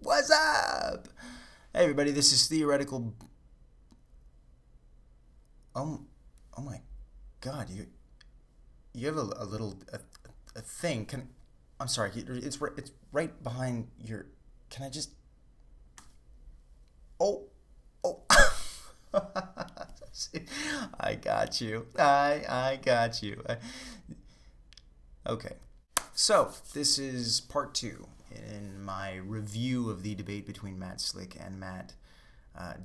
What's up? Hey everybody, this is Theoretical. Oh, oh my God, you have a little a thing. I'm sorry, it's right behind your. Can I just? Oh, oh. I got you. I got you. Okay. So, this is part two in my review of the debate between Matt Slick and Matt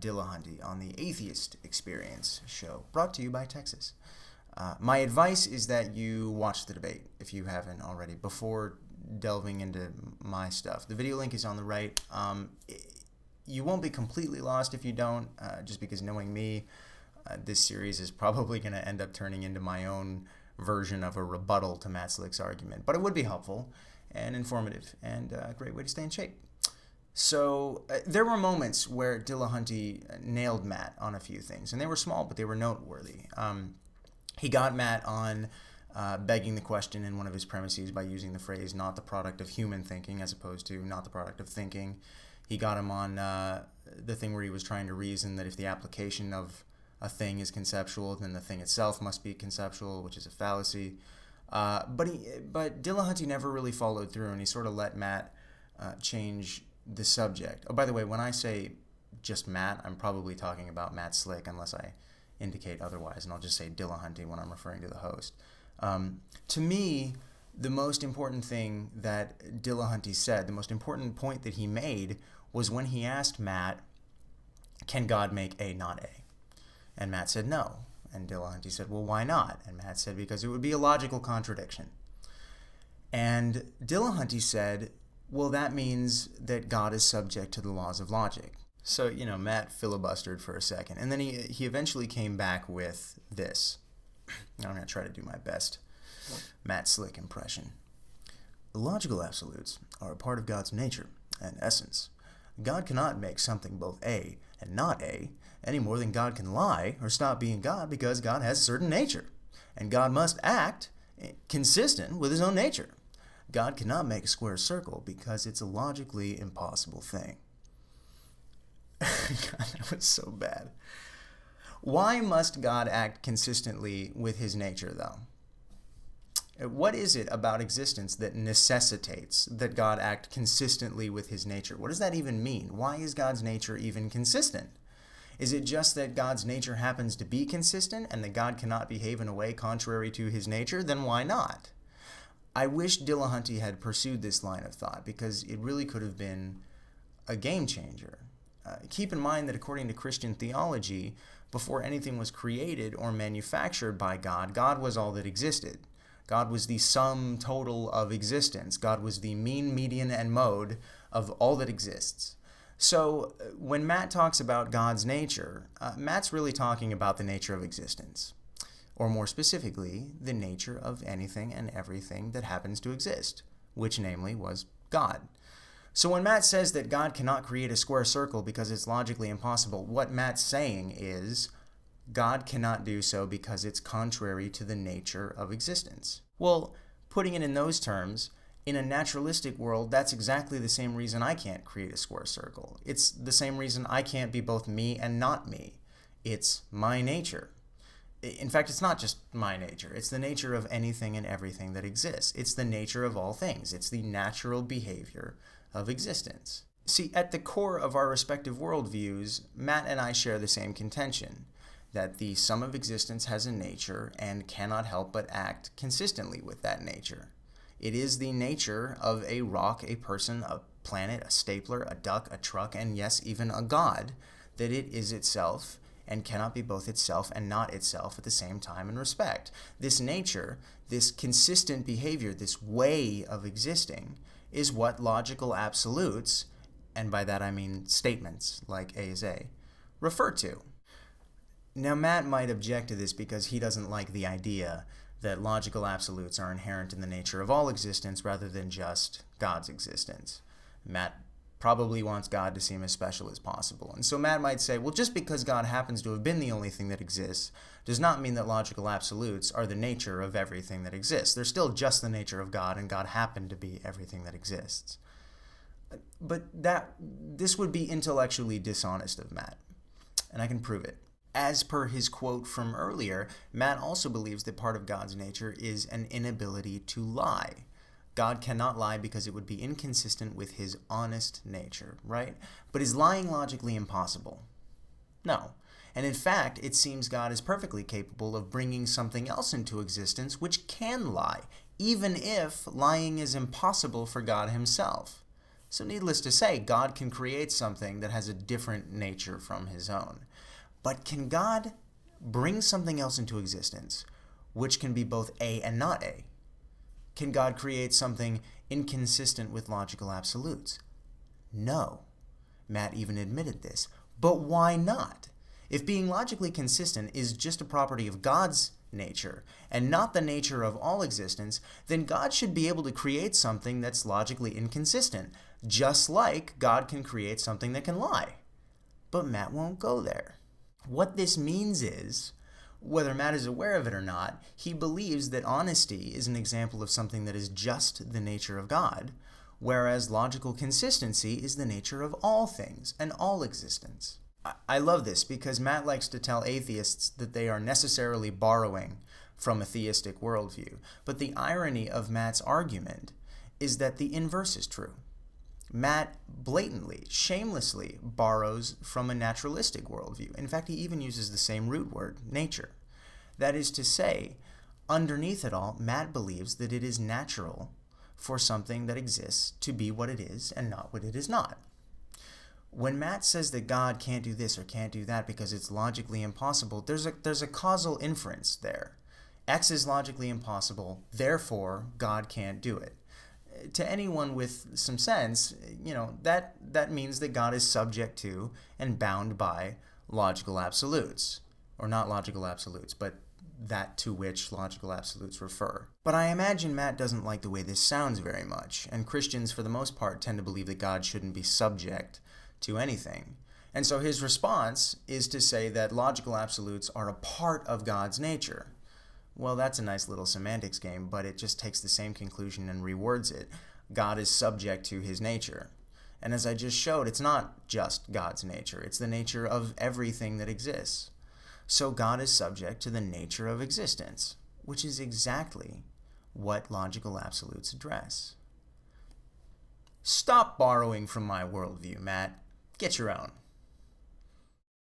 Dillahunty on the Atheist Experience show, brought to you by Texas. My advice is that you watch the debate, if you haven't already, before delving into my stuff. The video link is on the right. You won't be completely lost if you don't, just because knowing me, this series is probably going to end up turning into my own version of a rebuttal to Matt Slick's argument. But it would be helpful and informative and a great way to stay in shape. So there were moments where Dillahunty nailed Matt on a few things, and they were small, but they were noteworthy. He got Matt on begging the question in one of his premises by using the phrase "not the product of human thinking" as opposed to "not the product of thinking." He got him on the thing where he was trying to reason that if the application of a thing is conceptual, then the thing itself must be conceptual, which is a fallacy. But Dillahunty never really followed through, and he sort of let Matt change the subject. Oh, by the way, when I say just Matt, I'm probably talking about Matt Slick, unless I indicate otherwise, and I'll just say Dillahunty when I'm referring to the host. To me, the most important thing that Dillahunty said, the most important point that he made, was when he asked Matt, "Can God make A not A?" And Matt said no. And Dillahunty said, "Well, why not?" And Matt said, "Because it would be a logical contradiction." And Dillahunty said, "Well, that means that God is subject to the laws of logic." So, Matt filibustered for a second. And then he eventually came back with this. I'm going to try to do my best Matt Slick impression. "Logical absolutes are a part of God's nature and essence. God cannot make something both A and not A, any more than God can lie or stop being God, because God has a certain nature, and God must act consistent with his own nature. God cannot make a square circle because it's a logically impossible thing." God, that was so bad. Why must God act consistently with his nature, though? What is it about existence that necessitates that God act consistently with his nature? What does that even mean? Why is God's nature even consistent? Is it just that God's nature happens to be consistent and that God cannot behave in a way contrary to his nature? Then why not? I wish Dillahunty had pursued this line of thought, because it really could have been a game changer. Keep in mind that according to Christian theology, before anything was created or manufactured by God, God was all that existed. God was the sum total of existence. God was the mean, median, and mode of all that exists. So when Matt talks about God's nature, Matt's really talking about the nature of existence, or more specifically, the nature of anything and everything that happens to exist, which namely was God. So when Matt says that God cannot create a square circle because it's logically impossible, what Matt's saying is God cannot do so because it's contrary to the nature of existence. Well, putting it in those terms, in a naturalistic world, that's exactly the same reason I can't create a square circle. It's the same reason I can't be both me and not me. It's my nature. In fact, it's not just my nature. It's the nature of anything and everything that exists. It's the nature of all things. It's the natural behavior of existence. See, at the core of our respective worldviews, Matt and I share the same contention, that the sum of existence has a nature and cannot help but act consistently with that nature. It is the nature of a rock, a person, a planet, a stapler, a duck, a truck, and yes, even a god, that it is itself and cannot be both itself and not itself at the same time and respect. This nature, this consistent behavior, this way of existing, is what logical absolutes, and by that I mean statements like A is A, refer to. Now, Matt might object to this because he doesn't like the idea that logical absolutes are inherent in the nature of all existence rather than just God's existence. Matt probably wants God to seem as special as possible. And so Matt might say, well, just because God happens to have been the only thing that exists does not mean that logical absolutes are the nature of everything that exists. They're still just the nature of God, and God happened to be everything that exists. But this would be intellectually dishonest of Matt, and I can prove it. As per his quote from earlier, Matt also believes that part of God's nature is an inability to lie. God cannot lie because it would be inconsistent with his honest nature, right? But is lying logically impossible? No. And in fact, it seems God is perfectly capable of bringing something else into existence which can lie, even if lying is impossible for God himself. So needless to say, God can create something that has a different nature from his own. But can God bring something else into existence, which can be both A and not A? Can God create something inconsistent with logical absolutes? No. Matt even admitted this. But why not? If being logically consistent is just a property of God's nature and not the nature of all existence, then God should be able to create something that's logically inconsistent, just like God can create something that can lie. But Matt won't go there. What this means is, whether Matt is aware of it or not, he believes that honesty is an example of something that is just the nature of God, whereas logical consistency is the nature of all things and all existence. I love this because Matt likes to tell atheists that they are necessarily borrowing from a theistic worldview. But the irony of Matt's argument is that the inverse is true. Matt blatantly, shamelessly borrows from a naturalistic worldview. In fact, he even uses the same root word, nature. That is to say, underneath it all, Matt believes that it is natural for something that exists to be what it is and not what it is not. When Matt says that God can't do this or can't do that because it's logically impossible, there's a causal inference there. X is logically impossible, therefore God can't do it. To anyone with some sense, that means that God is subject to and bound by logical absolutes. Or not logical absolutes, but that to which logical absolutes refer. But I imagine Matt doesn't like the way this sounds very much, and Christians for the most part tend to believe that God shouldn't be subject to anything. And so his response is to say that logical absolutes are a part of God's nature. Well, that's a nice little semantics game, but it just takes the same conclusion and rewords it. God is subject to his nature. And as I just showed, it's not just God's nature. It's the nature of everything that exists. So God is subject to the nature of existence, which is exactly what logical absolutes address. Stop borrowing from my worldview, Matt. Get your own.